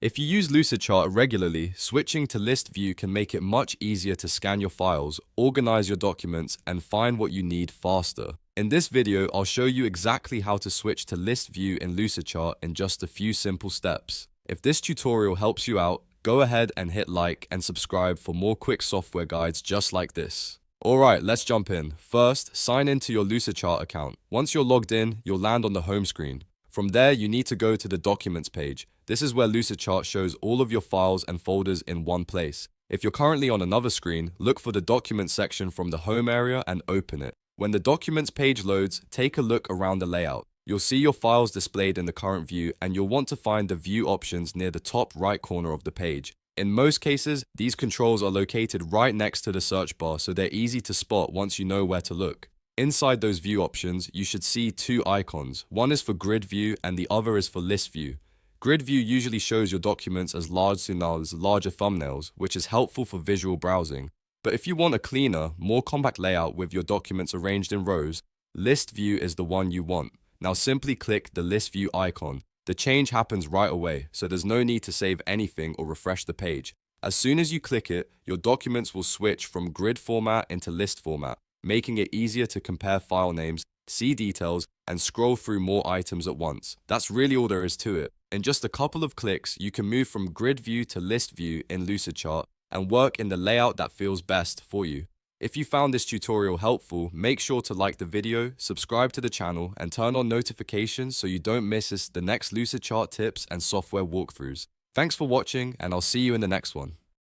If you use Lucidchart regularly, switching to list view can make it much easier to scan your files, organize your documents, and find what you need faster. In this video, I'll show you exactly how to switch to list view in Lucidchart in just a few simple steps. If this tutorial helps you out, go ahead and hit like and subscribe for more quick software guides just like this. Alright, let's jump in. First, sign into your Lucidchart account. Once you're logged in, you'll land on the home screen. From there, you need to go to the Documents page. This is where Lucidchart shows all of your files and folders in one place. If you're currently on another screen, look for the Documents section from the Home area and open it. When the Documents page loads, take a look around the layout. You'll see your files displayed in the current view, and you'll want to find the View options near the top right corner of the page. In most cases, these controls are located right next to the search bar, so they're easy to spot once you know where to look. Inside those view options, you should see two icons. One is for grid view and the other is for list view. Grid view usually shows your documents as larger thumbnails, which is helpful for visual browsing. But if you want a cleaner, more compact layout with your documents arranged in rows, list view is the one you want. Now simply click the list view icon. The change happens right away, so there's no need to save anything or refresh the page. As soon as you click it, your documents will switch from grid format into list format, making it easier to compare file names, see details, and scroll through more items at once. That's really all there is to it. In just a couple of clicks, you can move from grid view to list view in Lucidchart and work in the layout that feels best for you. If you found this tutorial helpful, make sure to like the video, subscribe to the channel, and turn on notifications so you don't miss the next Lucidchart tips and software walkthroughs. Thanks for watching, and I'll see you in the next one.